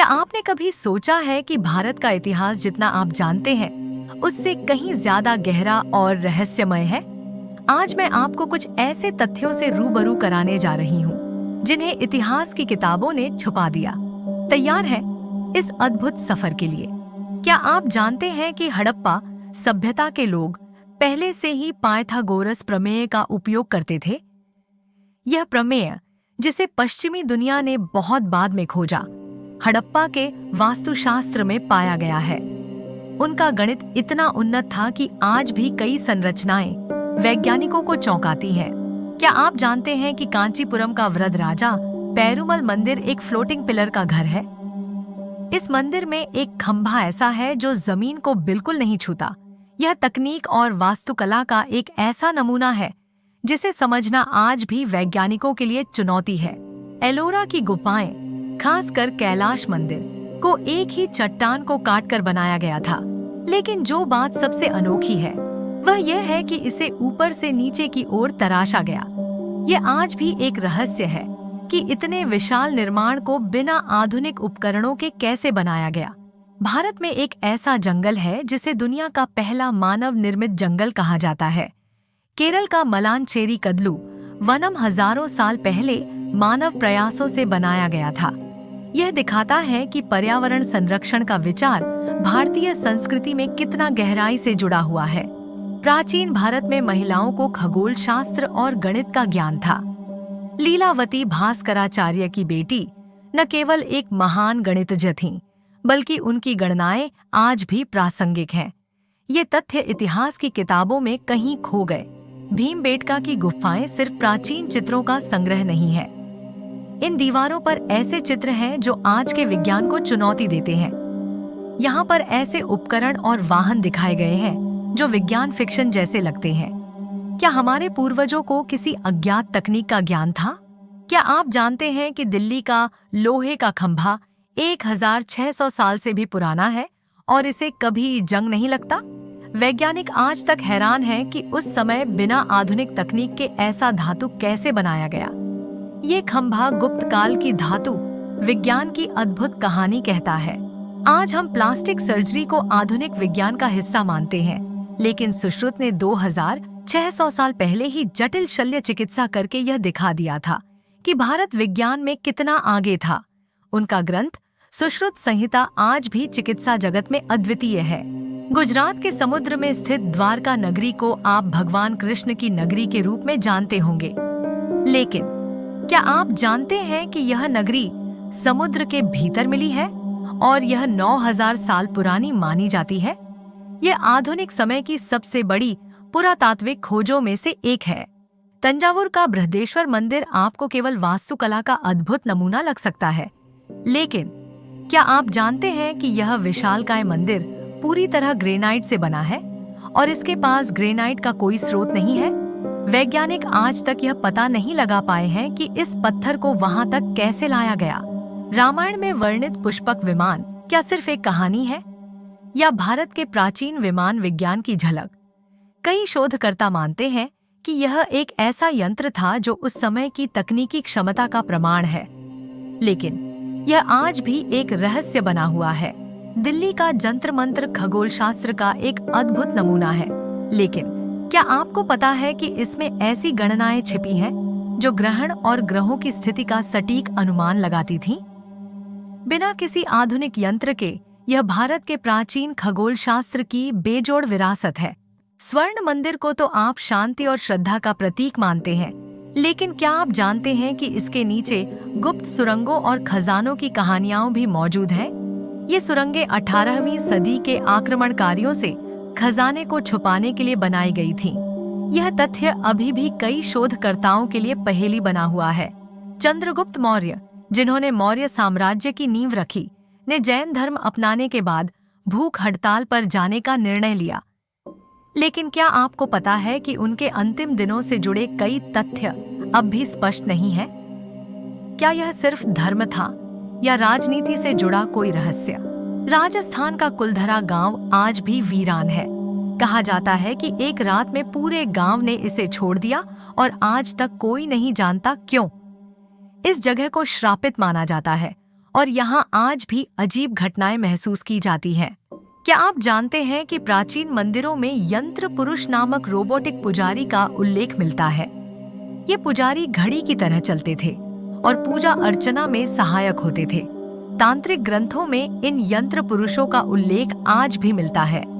क्या आपने कभी सोचा है कि भारत का इतिहास जितना आप जानते हैं उससे कहीं ज्यादा गहरा और रहस्यमय है? आज मैं आपको कुछ ऐसे तथ्यों से रूबरू कराने जा रही हूँ जिन्हें इतिहास की किताबों ने छुपा दिया। तैयार हैं इस अद्भुत सफर के लिए? क्या आप जानते हैं कि हड़प्पा सभ्यता के लोग पहले से ही पाइथागोरस प्रमेय का उपयोग करते थे? यह प्रमेय, जिसे पश्चिमी दुनिया ने बहुत बाद में खोजा, हड़प्पा के वास्तुशास्त्र में पाया गया है। उनका गणित इतना उन्नत था कि आज भी कई संरचनाएं वैज्ञानिकों को चौंकाती हैं। क्या आप जानते हैं कि कांचीपुरम का वरदराजा पेरुमल मंदिर एक फ्लोटिंग पिलर का घर है? इस मंदिर में एक खंभा ऐसा है जो जमीन को बिल्कुल नहीं छूता। यह तकनीक और वास्तुकला का एक ऐसा नमूना है जिसे समझना आज भी वैज्ञानिकों के लिए चुनौती है। एलोरा की गुफाएं, खासकर कैलाश मंदिर, को एक ही चट्टान को काटकर बनाया गया था। लेकिन जो बात सबसे अनोखी है वह यह है कि इसे ऊपर से नीचे की ओर तराशा गया। यह आज भी एक रहस्य है कि इतने विशाल निर्माण को बिना आधुनिक उपकरणों के कैसे बनाया गया। भारत में एक ऐसा जंगल है जिसे दुनिया का पहला मानव निर्मित जंगल कहा जाता है। केरल का मलानचेरी कदलू वनम हजारों साल पहले मानव प्रयासों से बनाया गया था। यह दिखाता है कि पर्यावरण संरक्षण का विचार भारतीय संस्कृति में कितना गहराई से जुड़ा हुआ है। प्राचीन भारत में महिलाओं को खगोल शास्त्र और गणित का ज्ञान था। लीलावती भास्कराचार्य की बेटी न केवल एक महान गणितज्ञ थीं, बल्कि उनकी गणनाएं आज भी प्रासंगिक हैं। ये तथ्य इतिहास की किताबों में कहीं खो गए। भीमबेटका की गुफाएं सिर्फ प्राचीन चित्रों का संग्रह नहीं है। इन दीवारों पर ऐसे चित्र हैं जो आज के विज्ञान को चुनौती देते हैं। यहाँ पर ऐसे उपकरण और वाहन दिखाए गए हैं जो विज्ञान फिक्शन जैसे लगते हैं। क्या हमारे पूर्वजों को किसी अज्ञात तकनीक का ज्ञान था? क्या आप जानते हैं कि दिल्ली का लोहे का खंभा 1600 साल से भी पुराना है और इसे कभी जंग नहीं लगता? वैज्ञानिक आज तक हैरान हैं कि उस समय बिना आधुनिक तकनीक के ऐसा धातु कैसे बनाया गया। ये खंभा गुप्त काल की धातु विज्ञान की अद्भुत कहानी कहता है। आज हम प्लास्टिक सर्जरी को आधुनिक विज्ञान का हिस्सा मानते हैं, लेकिन सुश्रुत ने 2600 साल पहले ही जटिल शल्य चिकित्सा करके यह दिखा दिया था कि भारत विज्ञान में कितना आगे था। उनका ग्रंथ सुश्रुत संहिता आज भी चिकित्सा जगत में अद्वितीय है। गुजरात के समुद्र में स्थित द्वारका नगरी को आप भगवान कृष्ण की नगरी के रूप में जानते होंगे, लेकिन क्या आप जानते हैं कि यह नगरी समुद्र के भीतर मिली है और यह 9000 साल पुरानी मानी जाती है? यह आधुनिक समय की सबसे बड़ी पुरातात्विक खोजों में से एक है। तंजावुर का बृहदेश्वर मंदिर आपको केवल वास्तुकला का अद्भुत नमूना लग सकता है, लेकिन क्या आप जानते हैं कि यह विशालकाय मंदिर पूरी तरह ग्रेनाइट से बना है और इसके पास ग्रेनाइट का कोई स्रोत नहीं है? वैज्ञानिक आज तक यह पता नहीं लगा पाए हैं कि इस पत्थर को वहां तक कैसे लाया गया। रामायण में वर्णित पुष्पक विमान क्या सिर्फ एक कहानी है या भारत के प्राचीन विमान विज्ञान की झलक? कई शोधकर्ता मानते हैं कि यह एक ऐसा यंत्र था जो उस समय की तकनीकी क्षमता का प्रमाण है, लेकिन यह आज भी एक रहस्य बना हुआ है। दिल्ली का जंतर मंत्र खगोल शास्त्र का एक अद्भुत नमूना है, लेकिन क्या आपको पता है कि इसमें ऐसी गणनाएं छिपी हैं जो ग्रहण और ग्रहों की स्थिति का सटीक अनुमान लगाती थीं? बिना किसी आधुनिक यंत्र के यह भारत के प्राचीन खगोल शास्त्र की बेजोड़ विरासत है। स्वर्ण मंदिर को तो आप शांति और श्रद्धा का प्रतीक मानते हैं, लेकिन क्या आप जानते हैं कि इसके नीचे गुप्त सुरंगों और खजानों की कहानियां भी मौजूद हैं? ये सुरंगें 18वीं सदी के आक्रमणकारियों से खजाने को छुपाने के लिए बनाई गई थीं। यह तथ्य अभी भी कई शोधकर्ताओं के लिए पहेली बना हुआ है। चंद्रगुप्त मौर्य, जिन्होंने मौर्य साम्राज्य की नींव रखी, ने जैन धर्म अपनाने के बाद भूख हड़ताल पर जाने का निर्णय लिया। लेकिन क्या आपको पता है कि उनके अंतिम दिनों से जुड़े कई तथ्य अब भी स्पष्ट नहीं है? क्या यह सिर्फ धर्म था या राजनीति से जुड़ा कोई रहस्य? राजस्थान का कुलधरा गांव आज भी वीरान है। कहा जाता है कि एक रात में पूरे गांव ने इसे छोड़ दिया और आज तक कोई नहीं जानता क्यों। इस जगह को श्रापित माना जाता है और यहाँ आज भी अजीब घटनाएं महसूस की जाती हैं। क्या आप जानते हैं कि प्राचीन मंदिरों में यंत्र पुरुष नामक रोबोटिक पुजारी का उल्लेख मिलता है? ये पुजारी घड़ी की तरह चलते थे और पूजा अर्चना में सहायक होते थे। तांत्रिक ग्रंथों में इन यंत्र पुरुषों का उल्लेख आज भी मिलता है।